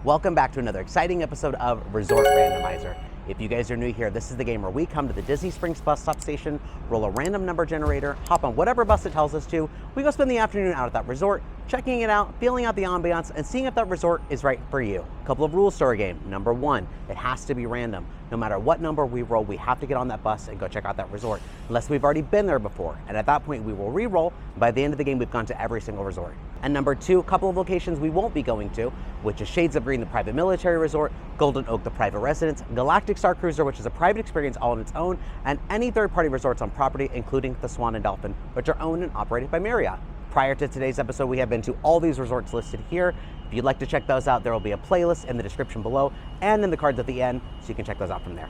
Welcome back to another exciting episode of Resort Randomizer. If you guys are new here, this is the game where we come to the Disney Springs bus stop station, roll a random number generator, hop on whatever bus it tells us to, we go spend the afternoon out at that resort, checking it out, feeling out the ambiance, and seeing if that resort is right for you. A couple of rules to our game. Number one, it has to be random. No matter what number we roll, we have to get on that bus and go check out that resort, unless we've already been there before. And at that point, we will re-roll. By the end of the game, we've gone to every single resort. And number two, a couple of locations we won't be going to, which is Shades of Green, the private military resort, Golden Oak, the private residence, Galactic Star Cruiser, which is a private experience all on its own, and any third-party resorts on property, including the Swan and Dolphin, which are owned and operated by Marriott. Prior to today's episode, we have been to all these resorts listed here. If you'd like to check those out, there will be a playlist in the description below and in the cards at the end, so you can check those out from there.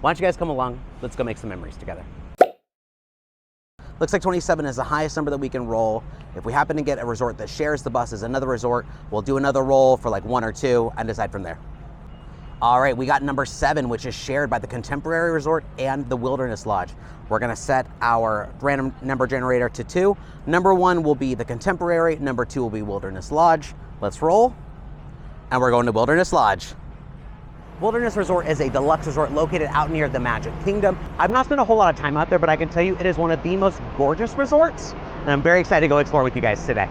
Why don't you guys come along? Let's go make some memories together. Looks like 27 is the highest number that we can roll. If we happen to get a resort that shares the bus as another resort, we'll do another roll for like one or two and decide from there. All right, we got number 7, which is shared by the Contemporary Resort and the Wilderness Lodge. We're gonna set our random number generator to 2. Number 1 will be the Contemporary, number 2 will be Wilderness Lodge. Let's roll, and we're going to Wilderness Lodge. Wilderness Resort is a deluxe resort located out near the Magic Kingdom. I've not spent a whole lot of time out there, but I can tell you it is one of the most gorgeous resorts, and I'm very excited to go explore with you guys today.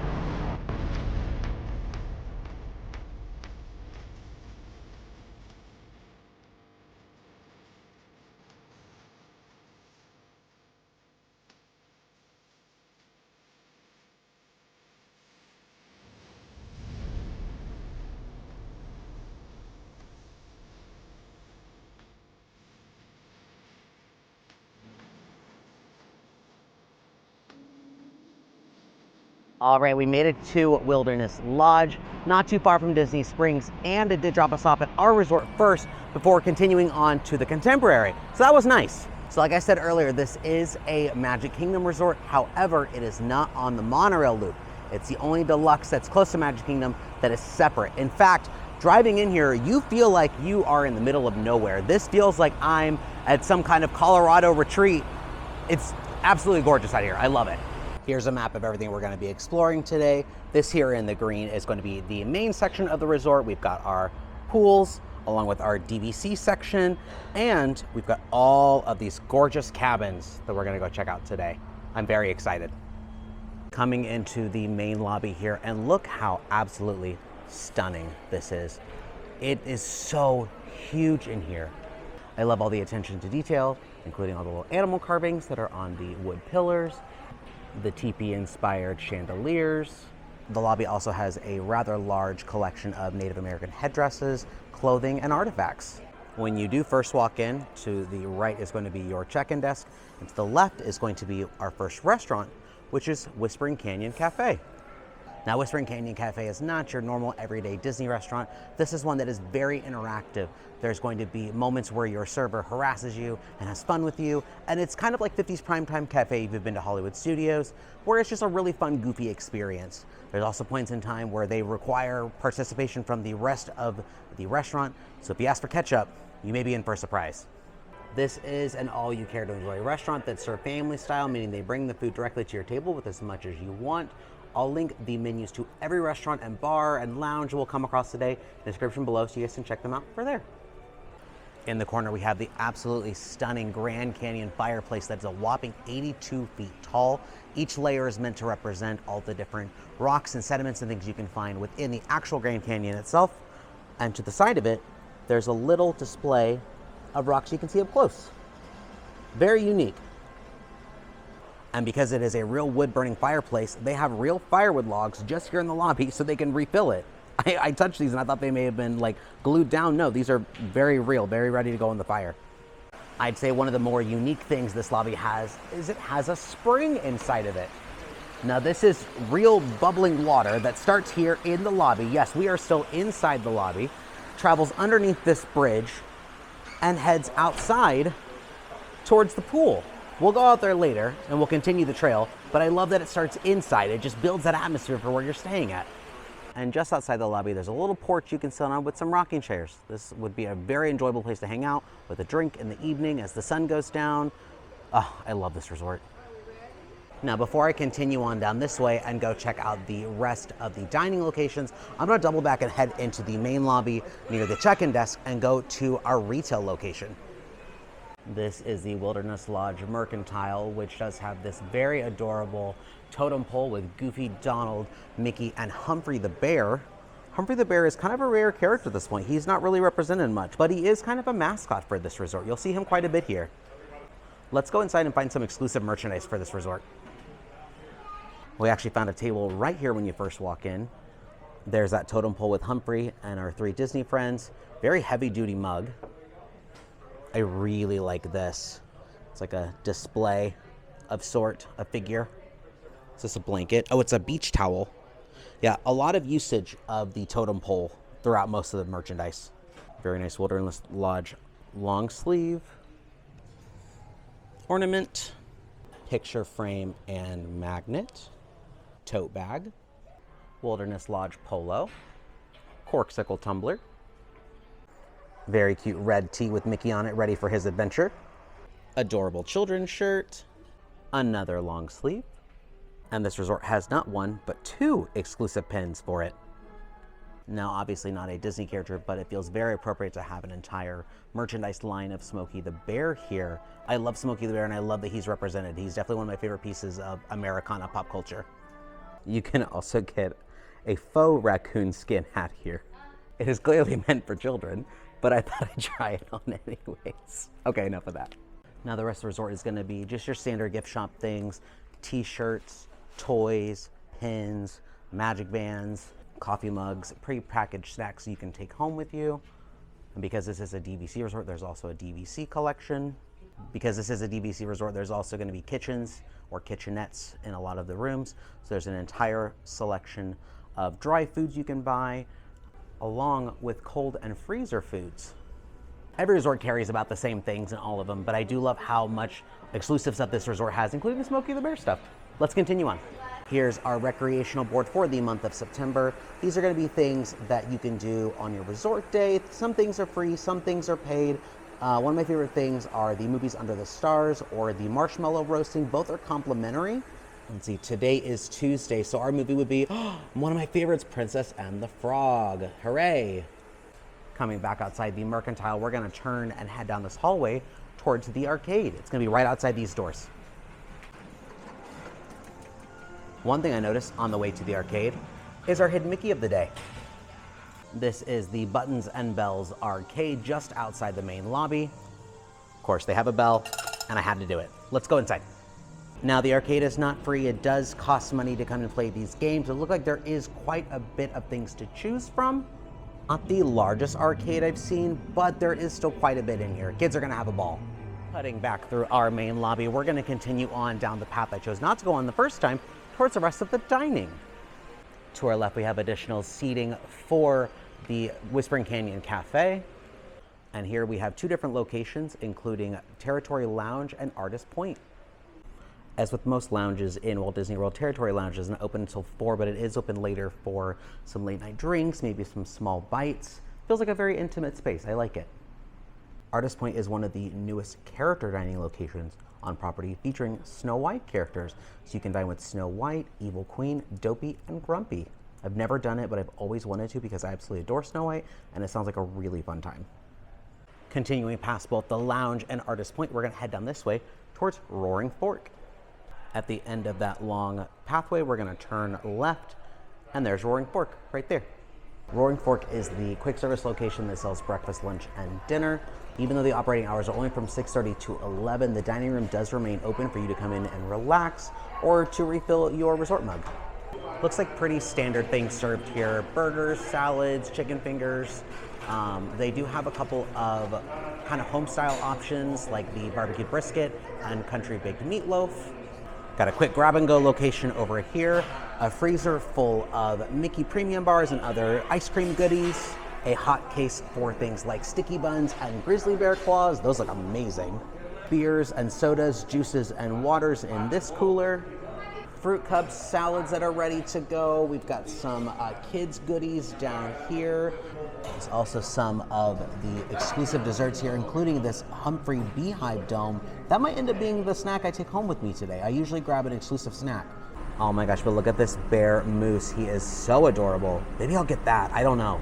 All right, we made it to Wilderness Lodge, not too far from Disney Springs, and it did drop us off at our resort first before continuing on to the Contemporary. So that was nice. So like I said earlier, this is a Magic Kingdom resort. However, it is not on the monorail loop. It's the only deluxe that's close to Magic Kingdom that is separate. In fact, driving in here, you feel like you are in the middle of nowhere. This feels like I'm at some kind of Colorado retreat. It's absolutely gorgeous out here. I love it. Here's a map of everything we're going to be exploring today. This here in the green is going to be the main section of the resort. We've got our pools along with our DVC section, and we've got all of these gorgeous cabins that we're going to go check out today. I'm very excited. Coming into the main lobby here, and look how absolutely stunning this is. It is so huge in here. I love all the attention to detail, including all the little animal carvings that are on the wood pillars, the teepee-inspired chandeliers. The lobby also has a rather large collection of Native American headdresses, clothing, and artifacts. When you do first walk in, to the right is going to be your check-in desk, and to the left is going to be our first restaurant, which is Whispering Canyon Cafe. Now, Whispering Canyon Cafe is not your normal everyday Disney restaurant. This is one that is very interactive. There's going to be moments where your server harasses you and has fun with you, and it's kind of like 50s Primetime Cafe if you've been to Hollywood Studios, where it's just a really fun, goofy experience. There's also points in time where they require participation from the rest of the restaurant, so if you ask for ketchup, you may be in for a surprise. This is an all-you-care-to-enjoy restaurant that's served family style, meaning they bring the food directly to your table with as much as you want. I'll link the menus to every restaurant and bar and lounge we'll come across today in the description below, so you guys can check them out for there. In the corner, we have the absolutely stunning Grand Canyon fireplace that's a whopping 82 feet tall. Each layer is meant to represent all the different rocks and sediments and things you can find within the actual Grand Canyon itself. And to the side of it, there's a little display of rocks you can see up close. Very unique. And because it is a real wood-burning fireplace, they have real firewood logs just here in the lobby so they can refill it. I touched these and I thought they may have been like glued down. No, these are very real, very ready to go in the fire. I'd say one of the more unique things this lobby has is it has a spring inside of it. Now this is real bubbling water that starts here in the lobby. Yes, we are still inside the lobby, travels underneath this bridge and heads outside towards the pool. We'll go out there later and we'll continue the trail, but I love that it starts inside. It just builds that atmosphere for where you're staying at. And just outside the lobby, there's a little porch you can sit on with some rocking chairs. This would be a very enjoyable place to hang out with a drink in the evening as the sun goes down. Oh, I love this resort. Now, before I continue on down this way and go check out the rest of the dining locations, I'm gonna double back and head into the main lobby near the check-in desk and go to our retail location. This is the Wilderness Lodge Mercantile, which does have this very adorable totem pole with Goofy, Donald, Mickey, and Humphrey the Bear. Humphrey the Bear is kind of a rare character at this point. He's not really represented much, but he is kind of a mascot for this resort. You'll see him quite a bit here. Let's go inside and find some exclusive merchandise for this resort. We actually found a table right here when you first walk in. There's that totem pole with Humphrey and our 3 Disney friends. Very heavy-duty mug. I really like this. It's like a display of sort, a figure. Is this a blanket? Oh, it's a beach towel. Yeah, a lot of usage of the totem pole throughout most of the merchandise. Very nice Wilderness Lodge long sleeve ornament, picture frame and magnet, tote bag, Wilderness Lodge polo, corksicle tumbler, very cute red tee with Mickey on it, ready for his adventure, adorable children's shirt, another long sleeve, and this resort has not 1, but 2 exclusive pins for it. Now, obviously not a Disney character, but it feels very appropriate to have an entire merchandise line of Smokey the Bear here. I love Smokey the Bear, and I love that he's represented. He's definitely one of my favorite pieces of Americana pop culture. You can also get a faux raccoon skin hat here. It is clearly meant for children, but I thought I'd try it on anyways. Okay, enough of that. Now the rest of the resort is gonna be just your standard gift shop things, t-shirts, toys, pins, magic bands, coffee mugs, pre-packaged snacks you can take home with you. And because this is a DVC resort, there's also a DVC collection. Because this is a DVC resort, there's also gonna be kitchens or kitchenettes in a lot of the rooms. So there's an entire selection of dry foods you can buy, along with cold and freezer foods. Every resort carries about the same things in all of them, but I do love how much exclusive stuff this resort has, including the Smokey the Bear stuff. Let's continue on. Here's our recreational board for the month of September. These are gonna be things that you can do on your resort day. Some things are free, some things are paid. One of my favorite things are the movies Under the Stars or the marshmallow roasting. Both are complimentary. Let's see, today is Tuesday, so our movie would be one of my favorites, Princess and the Frog. Hooray! Coming back outside the Mercantile, we're gonna turn and head down this hallway towards the arcade. It's gonna be right outside these doors. One thing I noticed on the way to the arcade is our hidden Mickey of the day. This is the Buttons and Bells arcade just outside the main lobby. Of course, they have a bell, and I had to do it. Let's go inside. Now, the arcade is not free. It does cost money to come and play these games. It looks like there is quite a bit of things to choose from. Not the largest arcade I've seen, but there is still quite a bit in here. Kids are gonna have a ball. Heading back through our main lobby, we're gonna continue on down the path I chose not to go on the first time, towards the rest of the dining. To our left, we have additional seating for the Whispering Canyon Cafe. And here we have 2 different locations, including Territory Lounge and Artist Point. As with most lounges in Walt Disney World, Territory Lounge isn't open until 4, but it is open later for some late night drinks, maybe some small bites. Feels like a very intimate space. I like it. Artist Point is one of the newest character dining locations on property, featuring Snow White characters. So you can dine with Snow White, Evil Queen, Dopey, and Grumpy. I've never done it, but I've always wanted to because I absolutely adore Snow White, and it sounds like a really fun time. Continuing past both the lounge and Artist Point, we're gonna head down this way towards Roaring Fork. At the end of that long pathway, we're gonna turn left, and there's Roaring Fork right there. Roaring Fork is the quick service location that sells breakfast, lunch, and dinner. Even though the operating hours are only from 6:30 to 11, the dining room does remain open for you to come in and relax or to refill your resort mug. Looks like pretty standard things served here. Burgers, salads, chicken fingers. They do have a couple of kind of home style options like the barbecue brisket and country baked meatloaf. Got a quick grab and go location over here. A freezer full of Mickey premium bars and other ice cream goodies. A hot case for things like sticky buns and grizzly bear claws. Those look amazing. Beers and sodas, juices and waters in this cooler. fruit cups, salads that are ready to go. We've got some kids goodies down here. There's also some of the exclusive desserts here, including this Humphrey Beehive Dome. That might end up being the snack I take home with me today. I usually grab an exclusive snack. Oh my gosh, but look at this bear moose. He is so adorable. Maybe I'll get that, I don't know.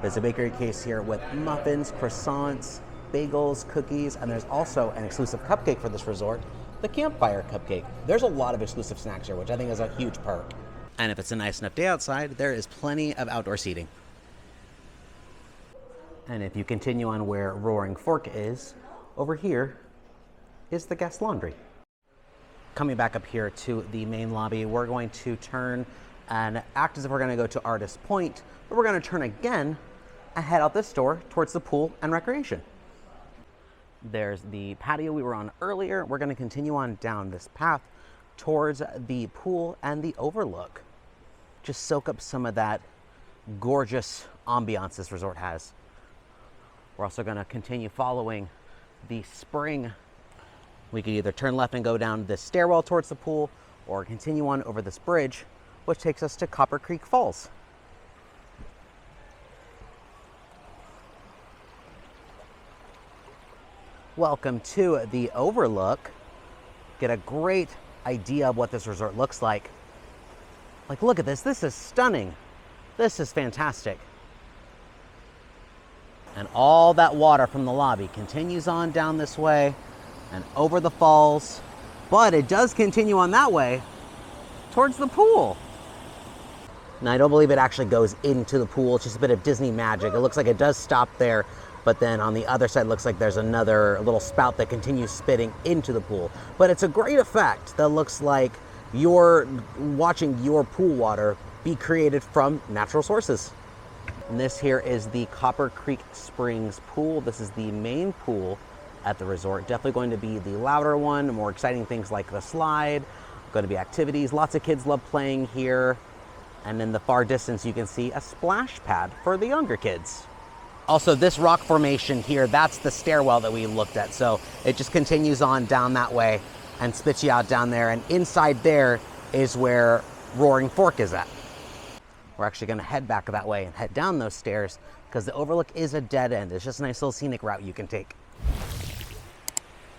There's a bakery case here with muffins, croissants, bagels, cookies, and there's also an exclusive cupcake for this resort, the Campfire Cupcake. There's a lot of exclusive snacks here, which I think is a huge perk. And if it's a nice enough day outside, there is plenty of outdoor seating. And if you continue on where Roaring Fork is, over here is the guest laundry. Coming back up here to the main lobby, we're going to turn and act as if we're going to go to Artist Point, but we're going to turn again and head out this door towards the pool and recreation. There's the patio we were on earlier. We're going to continue on down this path towards the pool and the overlook. Just soak up some of that gorgeous ambiance this resort has. We're also going to continue following the spring. We could either turn left and go down this stairwell towards the pool or continue on over this bridge, which takes us to Copper Creek Falls. Welcome to the overlook. Get a great idea of what this resort looks like. Like, look at this. This is stunning. This is fantastic. And all that water from the lobby continues on down this way and over the falls, but it does continue on that way towards the pool. Now, I don't believe it actually goes into the pool. It's just a bit of Disney magic. It looks like it does stop there, but then on the other side, it looks like there's another little spout that continues spitting into the pool. But it's a great effect that looks like you're watching your pool water be created from natural sources. And this here is the Copper Creek Springs pool. This is the main pool at the resort. Definitely going to be the louder one, more exciting things like the slide, going to be activities. Lots of kids love playing here. And in the far distance, you can see a splash pad for the younger kids. Also, this rock formation here, that's the stairwell that we looked at. So it just continues on down that way and spits you out down there. And inside there is where Roaring Fork is at. We're actually going to head back that way and head down those stairs because the overlook is a dead end. It's just a nice little scenic route you can take.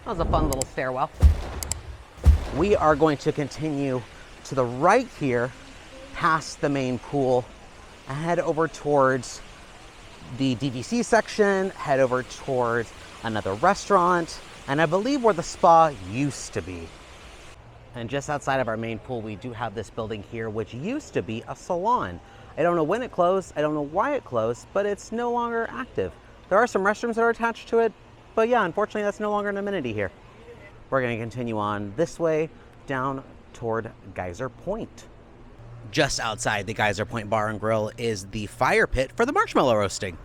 That was a fun little stairwell. We are going to continue to the right here, past the main pool, and head over towards the DVC section, head over towards another restaurant, and I believe where the spa used to be. And just outside of our main pool, we do have this building here, which used to be a salon. I don't know when it closed, I don't know why it closed, but it's no longer active. There are some restrooms that are attached to it, but yeah, unfortunately, that's no longer an amenity here. We're going to continue on this way down toward Geyser Point. Just outside the Geyser Point Bar and Grill is the fire pit for the marshmallow roasting.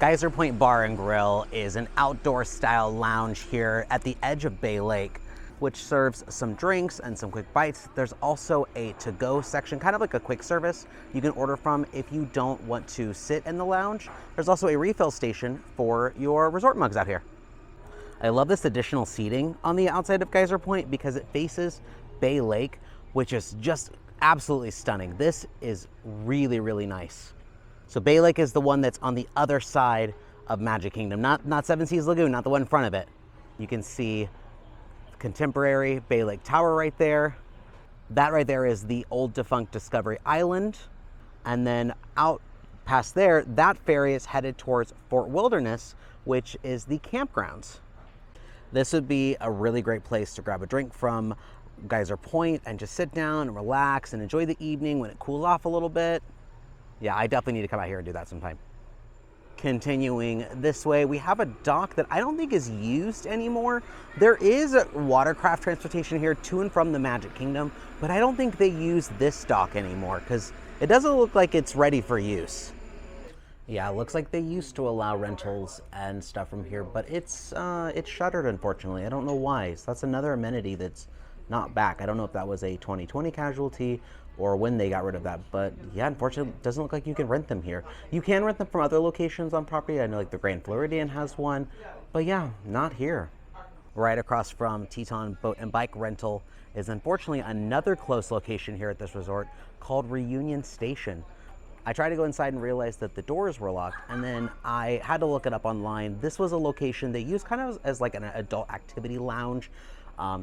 Geyser Point Bar and Grill is an outdoor style lounge here at the edge of Bay Lake, which serves some drinks and some quick bites. There's also a to-go section, kind of like a quick service you can order from if you don't want to sit in the lounge. There's also a refill station for your resort mugs out here. I love this additional seating on the outside of Geyser Point because it faces Bay Lake, which is just absolutely stunning. This is really, really nice. So Bay Lake is the one that's on the other side of Magic Kingdom, not Seven Seas Lagoon, not the one in front of it. You can see contemporary Bay Lake Tower right there. That right there is the old defunct Discovery Island. And then out past there, that ferry is headed towards Fort Wilderness, which is the campgrounds. This would be a really great place to grab a drink from Geyser Point and just sit down and relax and enjoy the evening when it cools off a little bit. Yeah, I definitely need to come out here and do that sometime. Continuing this way, we have a dock that I don't think is used anymore. There is watercraft transportation here to and from the Magic Kingdom, but I don't think they use this dock anymore because it doesn't look like it's ready for use. Yeah, it looks like they used to allow rentals and stuff from here, but it's shuttered, unfortunately. I don't know why. So that's another amenity that's not back. I don't know if that was a 2020 casualty or when they got rid of that, but yeah, unfortunately, it doesn't look like you can rent them here. You can rent them from other locations on property. I know like the Grand Floridian has one, but yeah, not here. right across from Teton Boat and Bike Rental is unfortunately another close location here at this resort called Reunion Station. I tried to go inside and realized that the doors were locked, and then I had to look it up online. This was a location they used kind of as like an adult activity lounge.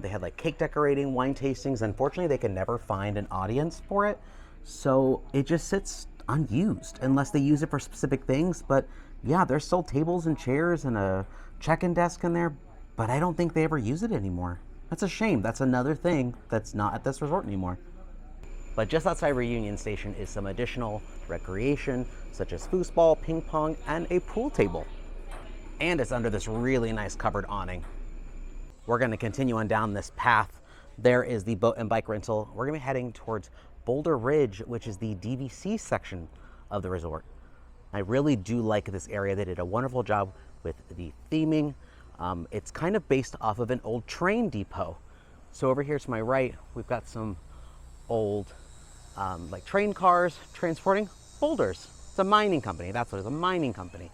They had like cake decorating, wine tastings. Unfortunately, they could never find an audience for it, so it just sits unused unless they use it for specific things. But yeah, there's still tables and chairs and a check-in desk in there, but I don't think they ever use it anymore. That's a shame. That's another thing that's not at this resort anymore. But just outside Reunion Station is some additional recreation, such as foosball, ping pong, and a pool table. And it's under this really nice covered awning. We're gonna continue on down this path. There is the boat and bike rental. We're gonna be heading towards Boulder Ridge, which is the DVC section of the resort. I really do like this area. They did a wonderful job with the theming. It's kind of based off of an old train depot. So over here to my right, we've got some old like train cars transporting boulders. It's a mining company. That's what it is, a mining company.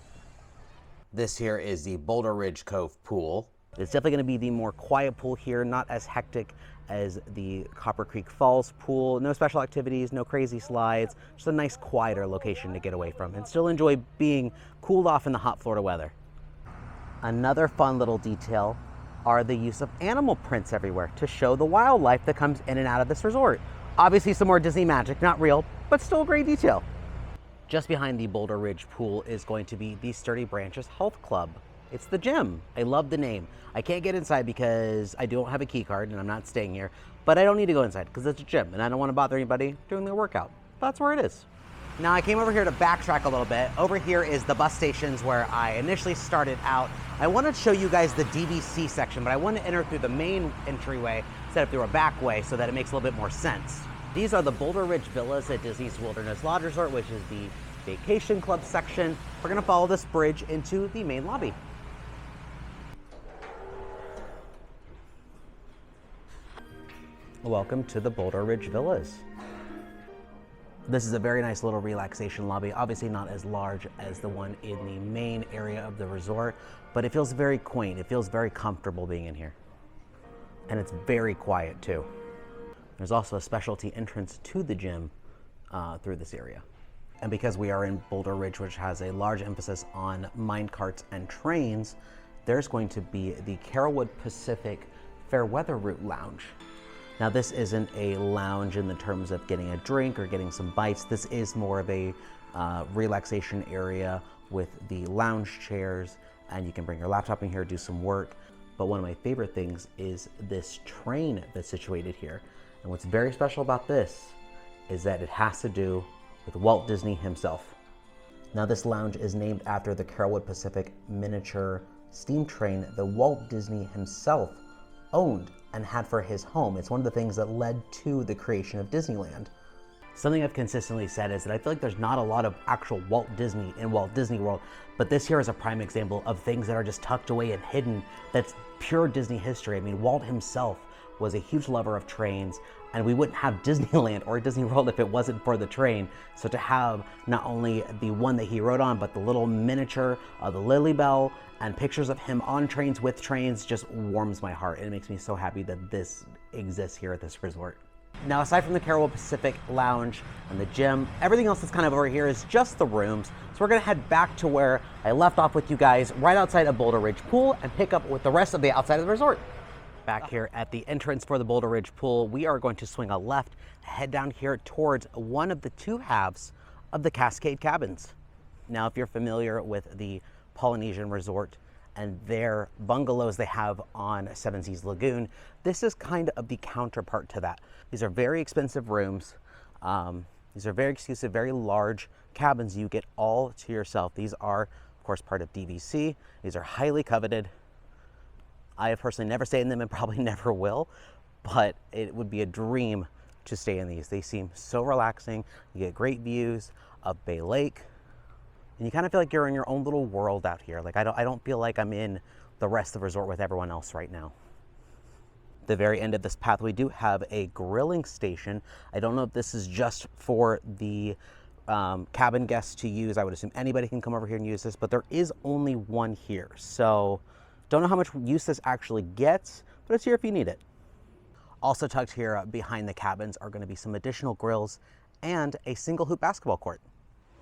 This here is the Boulder Ridge Cove pool. It's definitely going to be the more quiet pool here, not as hectic as the Copper Creek Falls pool. No special activities, no crazy slides, just a nice quieter location to get away from and still enjoy being cooled off in the hot Florida weather. Another fun little detail are the use of animal prints everywhere to show the wildlife that comes in and out of this resort. Obviously some more Disney magic, not real, but still a great detail. Just behind the Boulder Ridge pool is going to be the Sturdy Branches Health Club. It's the gym. I love the name. I can't get inside because I don't have a key card and I'm not staying here, but I don't need to go inside because it's a gym and I don't want to bother anybody doing their workout. That's where it is. Now I came over here to backtrack a little bit. Over here is the bus stations where I initially started out. I wanted to show you guys the DVC section, but I want to enter through the main entryway instead of through a back way so that it makes a little bit more sense. These are the Boulder Ridge Villas at Disney's Wilderness Lodge Resort, which is the vacation club section. We're gonna follow this bridge into the main lobby. Welcome to the Boulder Ridge Villas. This is a very nice little relaxation lobby, obviously not as large as the one in the main area of the resort, but it feels very quaint. It feels very comfortable being in here. And it's very quiet too. There's also a specialty entrance to the gym through this area. And because we are in Boulder Ridge, which has a large emphasis on mine carts and trains, there's going to be the Carrollwood Pacific Fairweather Route Lounge. Now this isn't a lounge in the terms of getting a drink or getting some bites. This is more of a relaxation area with the lounge chairs, and you can bring your laptop in here, do some work. But one of my favorite things is this train that's situated here. And what's very special about this is that it has to do with Walt Disney himself. Now this lounge is named after the Carrollwood Pacific miniature steam train that Walt Disney himself owned and had for his home. It's one of the things that led to the creation of Disneyland. Something I've consistently said is that I feel like there's not a lot of actual Walt Disney in Walt Disney World, but this here is a prime example of things that are just tucked away and hidden. That's pure Disney history. I mean, Walt himself was a huge lover of trains, and we wouldn't have Disneyland or Disney World if it wasn't for the train. So to have not only the one that he rode on, but the little miniature of the Lily Bell and pictures of him on trains with trains just warms my heart. It makes me so happy that this exists here at this resort. Now, aside from the Carrollwood Pacific Lounge and the gym, everything else that's kind of over here is just the rooms. So we're gonna head back to where I left off with you guys, right outside of Boulder Ridge Pool, and pick up with the rest of the outside of the resort. Back here at the entrance for the Boulder Ridge Pool, we are going to swing a left, head down here towards one of the two halves of the Cascade Cabins. Now, if you're familiar with the Polynesian Resort and their bungalows they have on Seven Seas Lagoon, this is kind of the counterpart to that. These are very expensive rooms. These are very exclusive, very large cabins. You get all to yourself. These are, of course, part of DVC. These are highly coveted. I have personally never stayed in them and probably never will, but it would be a dream to stay in these. They seem so relaxing. You get great views of Bay Lake, and you kind of feel like you're in your own little world out here. Like I don't feel like I'm in the rest of the resort with everyone else right now. The very end of this path, we do have a grilling station. I don't know if this is just for the cabin guests to use. I would assume anybody can come over here and use this, but there is only one here. So Don't know how much use this actually gets, but it's here if you need it. Also tucked here behind the cabins are going to be some additional grills and a single hoop basketball court.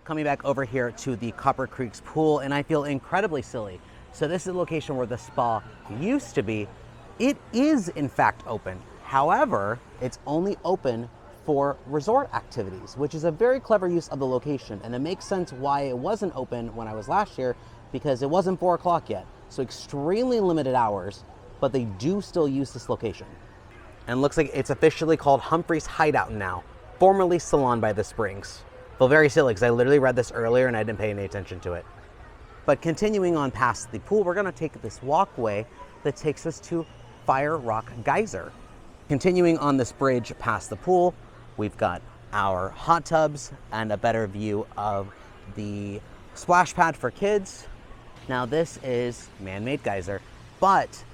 Coming back over here to the Copper Creek's pool, and I feel incredibly silly. So this is the location where the spa used to be. It is in fact open. However, it's only open for resort activities, which is a very clever use of the location. And it makes sense why it wasn't open when I was last year, because it wasn't 4 o'clock yet. So extremely limited hours, but they do still use this location. And looks like it's officially called Humphrey's Hideout now, formerly Salon by the Springs. Feel very silly because I literally read this earlier and I didn't pay any attention to it. But continuing on past the pool, we're gonna take this walkway that takes us to Fire Rock Geyser. Continuing on this bridge past the pool, we've got our hot tubs and a better view of the splash pad for kids. Now this is man-made geyser, but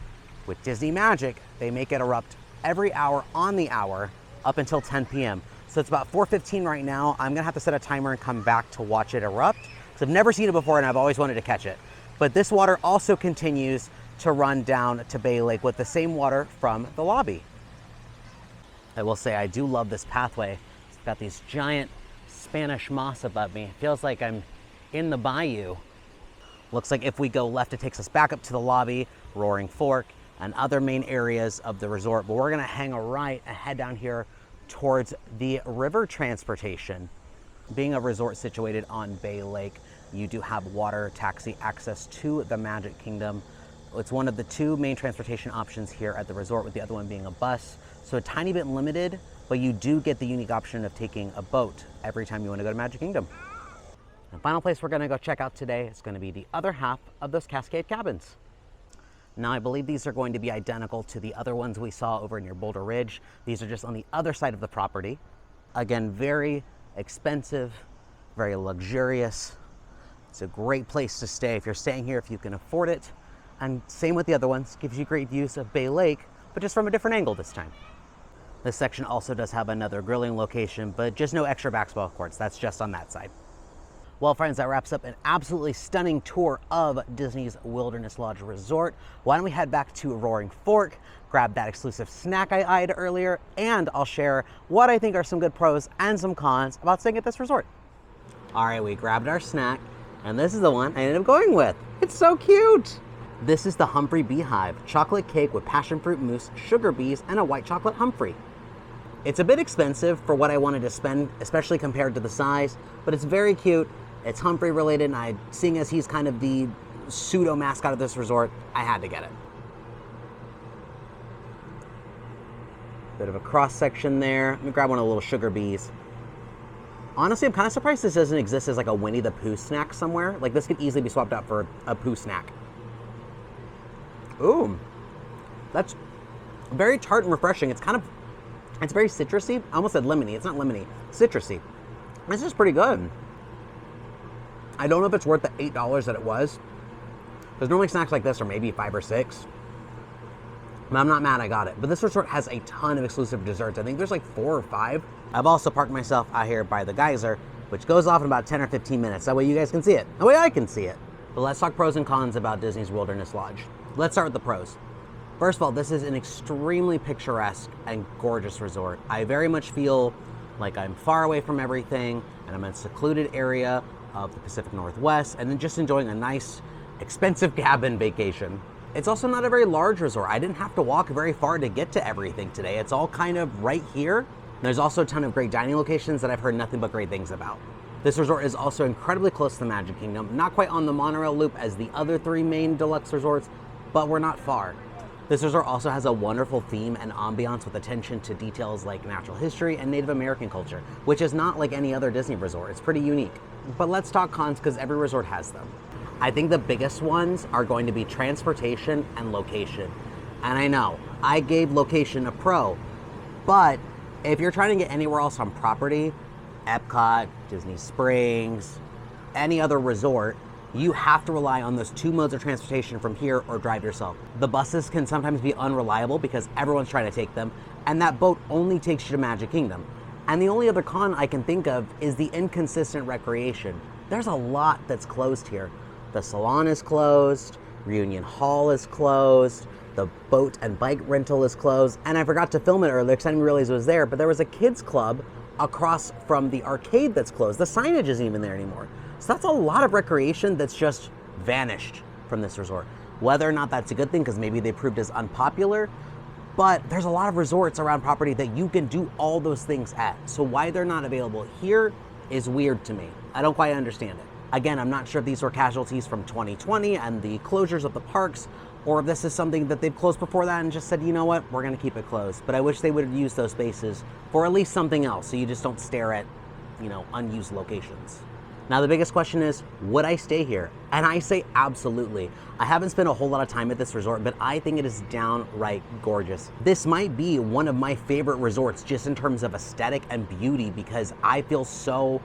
with Disney Magic, they make it erupt every hour on the hour up until 10 p.m. So it's about 4:15 right now. I'm gonna have to set a timer and come back to watch it erupt, because I've never seen it before and I've always wanted to catch it. But this water also continues to run down to Bay Lake with the same water from the lobby. I will say I do love this pathway. It's got these giant Spanish moss above me. It feels like I'm in the bayou. Looks like if we go left, it takes us back up to the lobby, Roaring Fork, and other main areas of the resort. But we're gonna hang a right and head down here towards the river transportation. Being a resort situated on Bay Lake, you do have water taxi access to the Magic Kingdom. It's one of the 2 main transportation options here at the resort, with the other one being a bus. So a tiny bit limited, but you do get the unique option of taking a boat every time you want to go to Magic Kingdom. The final place we're going to go check out today is going to be the other half of those Cascade cabins. Now I believe these are going to be identical to the other ones we saw over near Boulder Ridge. These are just on the other side of the property. Again, very expensive, very luxurious. It's a great place to stay if you're staying here, if you can afford it. And same with the other ones, gives you great views of Bay Lake, but just from a different angle this time. This section also does have another grilling location, but just no extra basketball courts. That's just on that side. Well, friends, that wraps up an absolutely stunning tour of Disney's Wilderness Lodge Resort. Why don't we head back to Roaring Fork, grab that exclusive snack I eyed earlier, and I'll share what I think are some good pros and some cons about staying at this resort. All right, we grabbed our snack, and this is the one I ended up going with. It's so cute. This is the Humphrey Beehive, chocolate cake with passion fruit mousse, sugar bees, and a white chocolate Humphrey. It's a bit expensive for what I wanted to spend, especially compared to the size, but it's very cute. It's Humphrey related, and seeing as he's kind of the pseudo mascot of this resort, I had to get it. Bit of a cross section there. Let me grab one of the little sugar bees. Honestly, I'm kind of surprised this doesn't exist as like a Winnie the Pooh snack somewhere. Like this could easily be swapped out for a Pooh snack. Ooh, that's very tart and refreshing. It's very citrusy. I almost said lemony. It's not lemony, citrusy. This is pretty good. I don't know if it's worth the $8 that it was, because normally snacks like this are maybe 5 or 6. But I'm not mad I got it. But this resort has a ton of exclusive desserts. I think there's like 4 or 5. I've also parked myself out here by the geyser, which goes off in about 10 or 15 minutes. That way you guys can see it. That way I can see it. But let's talk pros and cons about Disney's Wilderness Lodge. Let's start with the pros. First of all, this is an extremely picturesque and gorgeous resort. I very much feel like I'm far away from everything, and I'm in a secluded area of the Pacific Northwest, and then just enjoying a nice, expensive cabin vacation. It's also not a very large resort. I didn't have to walk very far to get to everything today. It's all kind of right here. There's also a ton of great dining locations that I've heard nothing but great things about. This resort is also incredibly close to the Magic Kingdom, not quite on the monorail loop as the other 3 main deluxe resorts, but we're not far. This resort also has a wonderful theme and ambiance with attention to details like natural history and Native American culture, which is not like any other Disney resort. It's pretty unique. But let's talk cons, because every resort has them. I think the biggest ones are going to be transportation and location. And I know, I gave location a pro, but if you're trying to get anywhere else on property, Epcot, Disney Springs, any other resort, you have to rely on those 2 modes of transportation from here or drive yourself. The buses can sometimes be unreliable because everyone's trying to take them, and that boat only takes you to Magic Kingdom. And the only other con I can think of is the inconsistent recreation. There's a lot that's closed here. The salon is closed, Reunion Hall is closed. The boat and bike rental is closed. And I forgot to film it earlier because I didn't realize it was there, but there was a kids club across from the arcade that's closed. The signage isn't even there anymore. So that's a lot of recreation that's just vanished from this resort. Whether or not that's a good thing, because maybe they proved as unpopular, but there's a lot of resorts around property that you can do all those things at. So why they're not available here is weird to me. I don't quite understand it. Again, I'm not sure if these were casualties from 2020 and the closures of the parks, or if this is something that they've closed before that and just said, you know what, we're gonna keep it closed. But I wish they would have used those spaces for at least something else, so you just don't stare at, unused locations. Now the biggest question is, would I stay here? And I say absolutely. I haven't spent a whole lot of time at this resort, but I think it is downright gorgeous. This might be one of my favorite resorts just in terms of aesthetic and beauty, because I feel so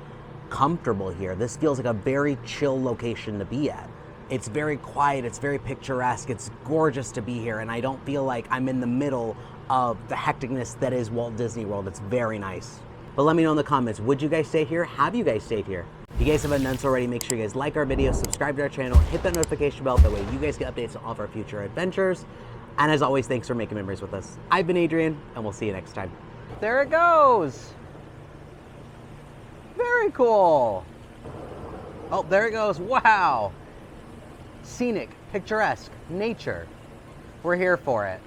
comfortable here. This feels like a very chill location to be at. It's very quiet, it's very picturesque, it's gorgeous to be here, and I don't feel like I'm in the middle of the hecticness that is Walt Disney World. It's very nice. But let me know in the comments, would you guys stay here? Have you guys stayed here? If you guys haven't done so already, make sure you guys like our videos, subscribe to our channel, hit that notification bell, that way you guys get updates on all of our future adventures. And as always, thanks for making memories with us. I've been Adrian, and we'll see you next time. There it goes. Very cool. Oh, there it goes. Wow. Scenic, picturesque, nature. We're here for it.